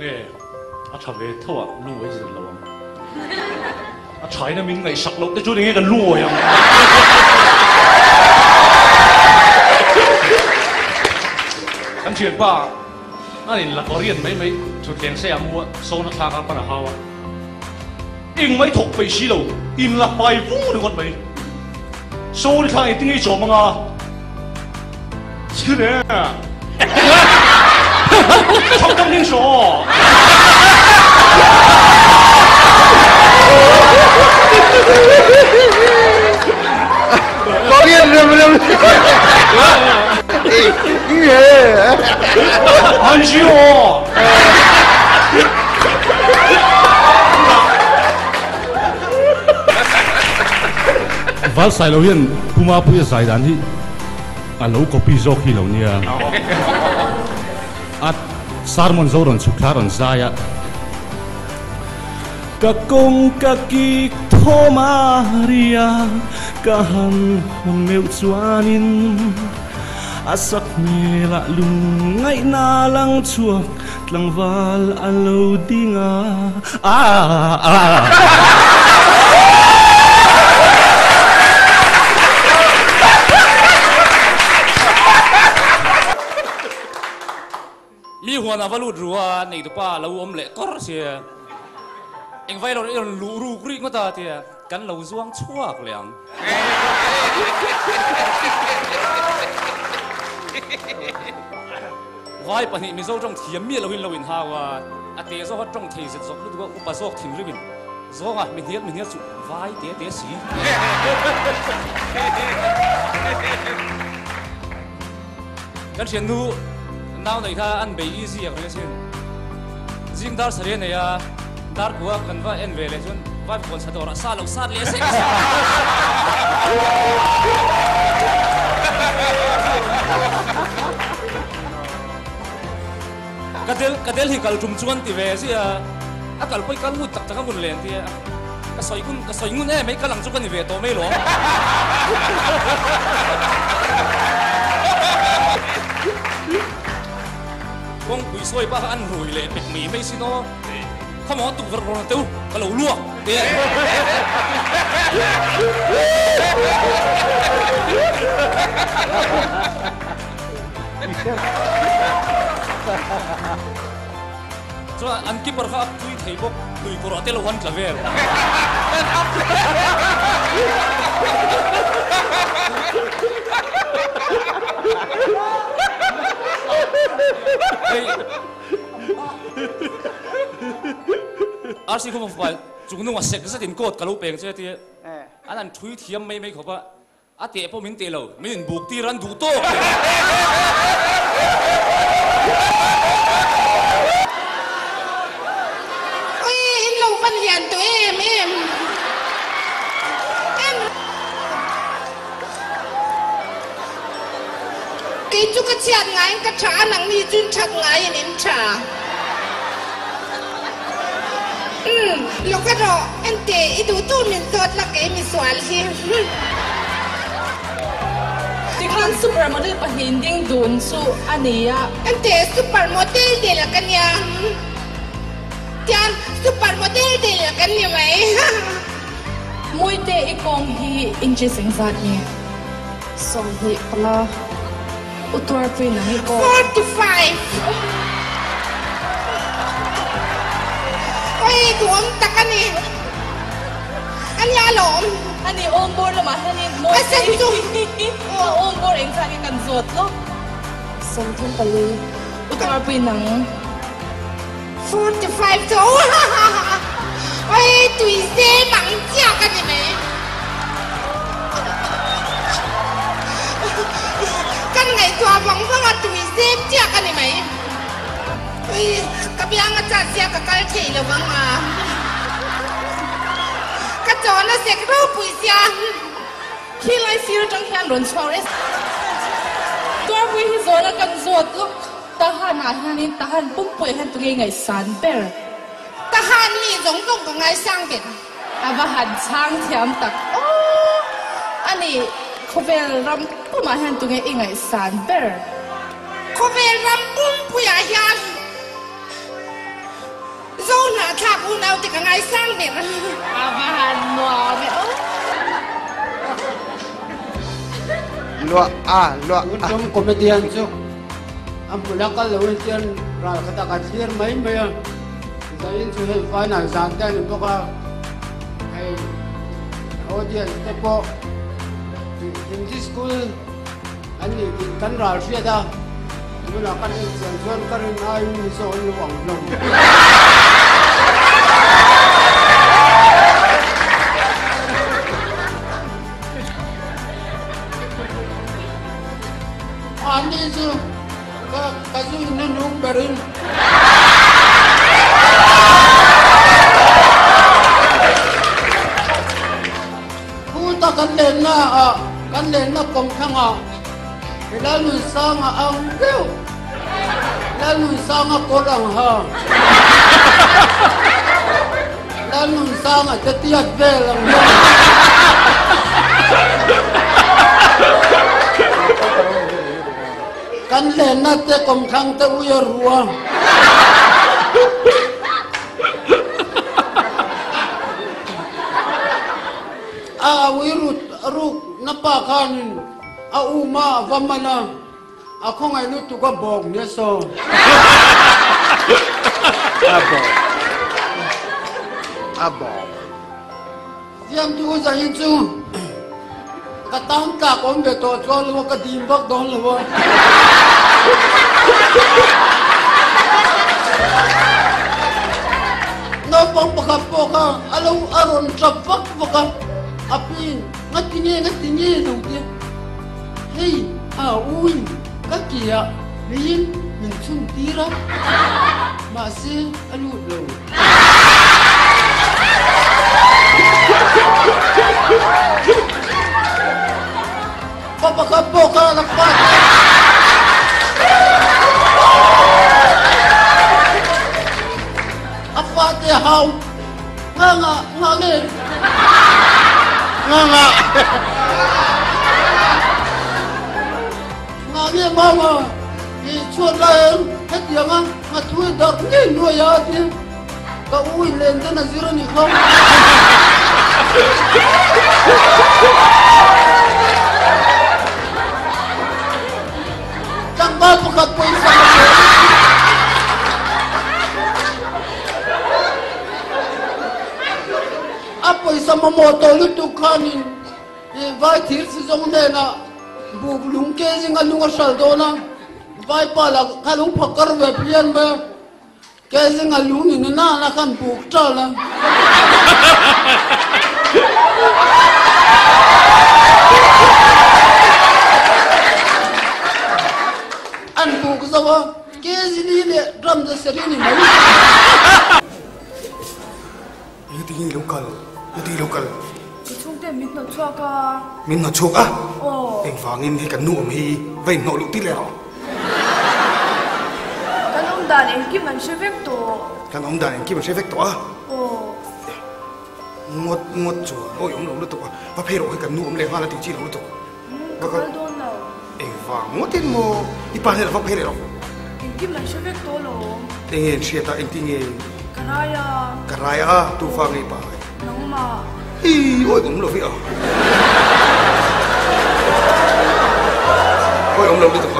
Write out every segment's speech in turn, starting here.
nè à thằng về thua lùi gì lâu à trái nó mình ngày sặc lộc cái chỗ này nghe cái lùi à anh chuyện ba anh là có riêng mấy chút tiền xe mua số nó thang ăn bằng hao in mấy thuộc về xí đâu in là bài vũ được con mấy số đi thang tiếng ấy chỗ mà ngà chứ nè không tâm linh số có biết rồi anh chịu vál sai lâu hiền puma puya sai đàn hi alo copy zo khi lâu nia at sarmon zo ron chukla ron zaya kakong kakik tho Maria kahan meu chuanin asak mela lungai na lang chuak tlangwal alo dinga mi huan avalu ruwa nei pa lo om le kor sia eng vai lo lu ru kri ngota tia kan lo zuang chuak liang vai pani mi zo trong thiam mi lo in hawa ate zo ha trong thei se zok lu ko upa zok thim ribin zo ha mi hiat chu vai te si kan chen nu nào này tha ăn bể easy à cái chuyện riêng dar sari này à dar của cần vai en về lại chuyện vai còn sát đồ xa lâu sát lẽ sẽ cái del thì kalau cuma thì về sih à kalau poi kalau tak tak pun lain dia cái soi ngun mấy cái lăng chút cái về to mấy lỗ con quỷ soi ba ăn rồi lệ bẹt mì mấy xin nó không có tụ vật rồi tiêu cái lẩu luộc tiền cho ăn kịp vào khắp tụi thầy bốc tụi cô rọt tiêu lẩu ăn cả về arsi không phải chúng nó mà sẹt cái tiền cột cả lũ bèn chơi thế anh ăn thui thiam mấy khẩu ba à tiệm bao miếng tiền lâu miếng buộc tiền ăn đủ to ôi lâu văn hiền tụi em cái chú cái chuyện ngay cái trả nặng đi chuyên chặt ngay nên trả lúc cái đó em tệ ít đủ tu mình tốt là cái mình xoắn gì thì con supermodel pa hinding dun su ania em tệ supermodel để là cái nhà Tian supermodel để là cái nhà mày mui te ikong hi inche singzat ni so hi pala utor pe na hi ko 45 ôi tuom takan ni anh ya lom anh đi ôm bor là mà anh đi mua anh xem chung ôm bor anh sang cái cần ruột lo xem thêm pali utor pe nang 45 chỗ ôi tùy xe bằng chia cái này mày cái ngày qua vòng vòng là tùy xe chia cái này mày ôi cái biang cái chả xe cái thị là vâng à cái chỗ nó sẽ cái bụi xe khi lại xíu trong khen đồn xóa đấy tôi vui hi rồi là cần ruột lo tahan ahanin tahan pumpuy han tugay ngay sanper tahan ni giống cái ngày sang biển abahan sang thiam tak ani khovel ram pumahan tugay ingay sanper khovel ram pumpuy ayan zona thak unau ti ka ngai sang ne abahan no me o lua Untung komedian so. Ampula ka lawin tiyan ra kata katsir mai mai. Sayin so he final santa ni to ka. Ay audience te po. In this school ani kan ra siya da. Wala kan son ka rin ay ni so luwang long. Ani so kazu nung barin. Puta kan lena kom khanga. Lalu sanga ang keu. Lalu sanga korang ha. Lalu sanga tetiak belang. Kan lena te kom khang te uya ruang. Wirut ruk napakanin. Uma vamana. Ako ngay luto ka bog niya so. Abo. Diam tu sa hinsu. Katang ka kong beto so lo ka dimbak don lo. No pang pakapoka alaw aron sapak paka apin ngatinye no dia. Hey, uin kakia liin minsun tira masih alut lo. Papa kapoka lapat. Apa dia hau? Ngangin. Ngangin mama. Chuột lên hết tiếng á, mà thui đợt nhìn nuôi á thì cậu ui lên thế là zero này không? Chẳng bao một cặp quay sang apa sama motor itu kanin, vai thir si zong na bublung ke singa lunga saldona. Vai pala kalung pakar wepian ba kasi ngalung ni na kan bukta la an buk sawa kasi ni le drum da serini mai Yuti lokal Chung te mit no chuaka. min no chok ah Oh. eng wangin hi kan nuam hi vai no lu ti le Kanong dan en ki man shevek to. kan om dan ki ma se vek to ah Oh. ngot chu oi om lo lu to pa phero hi kan nuam le hala ti chi lo to Kakal don na. eng wang ngotin mo ipa he va phero En ki man shevek to lo. eng sieta eng tinge Karaya. karaya tu fangi pa Nang ma. hi oi om lo fi ah oi om lo lu to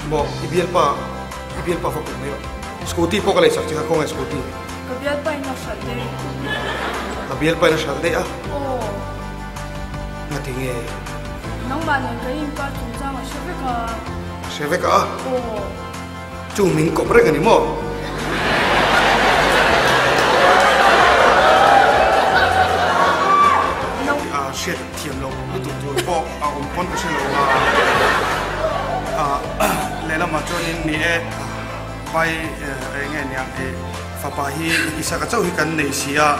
Bo, ibiel pa fa primero. Scooty po kalay sa chika ko nga scooty. Kabiat pa ina shate. Abiel pa na shalde ah. Oh. Natinge. Nang ma nang kain pa chung sa ma shevek ka. Seve ka ah. Oh. Chuming ko pre ngani mo. Nang Shit, tiam lo. Lutu tu po ang pon ko silo lela machonin ni pai nge nyang fa pa hi isa ka chau hi kan nei sia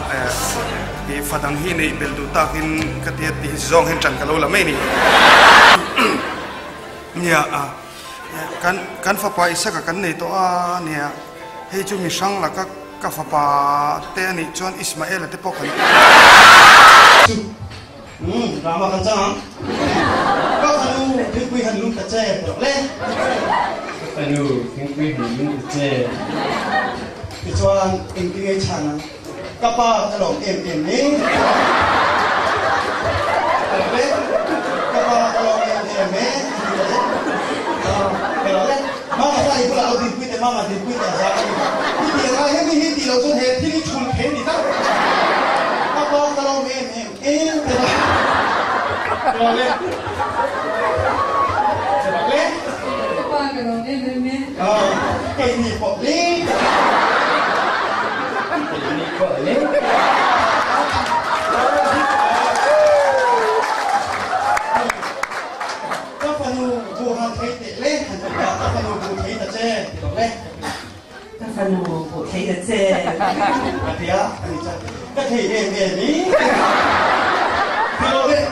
fadang hi nei beldu takin katiat ti zong hen chan kalo la mai ni nia kan fa pa isa ka kan nei to nia hei chu mi sang la ka fa pa te ani chon Ismael te po kan drama kan chang ka khanu bi kui han lum ta che to le Anu, think we need to say. It's one English channel. Kapa along ni. Kapa along ni. Pero mama sa ibu lau di puite mama di puite sa. Ini yang ayah ni hindi lau tu he tini chul he ni tak. Kapa along ni. Sebabnya. Kapa along ni. Cái gì bộ lý. Các phần vụ hàng thấy tệ lên, các phần vụ thấy là chê, được lên. Các phần vụ thấy là chê. Thì á, các thầy em ý. Thì được lên.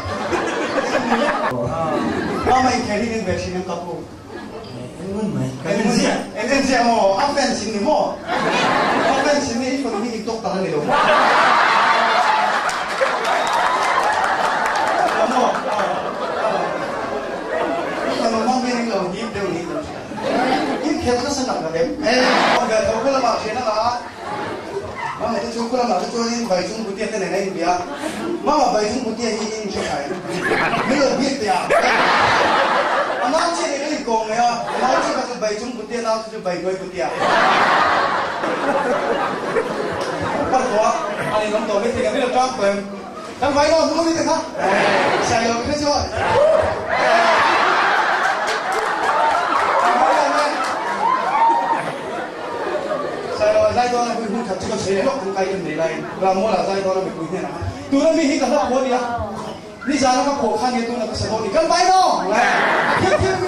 Mày thấy đi về xin em cặp bộ. Energia mo, offensive ni mo. Offensive ni ikaw hindi TikTok tahan nilo. Mo. Ano mo meaning lo hip daw ni. Yung kaya ka sa nagdem. Pagka ko lang ako na ka. Mama ito ko lang ako yung baitong buti at nanay niya. Mama baitong buti ay in siya. Milo bit ya. Anak cik ni kong ya, anak cik kasi bay chung butia, anak cik bay goy butia. Pertua, ani nom tomi tiga ni lepas pem, kan bay nom tomi tiga, saya lo kerja. Saya lo saya tu nak pergi kerja juga saya lo kongkai tu nilai, ramu lah saya tu nak pergi ni. Tu nak pergi kerja apa dia? Ni jangan kau kau kan itu nak kesempatan. Kan bay nom, kita kita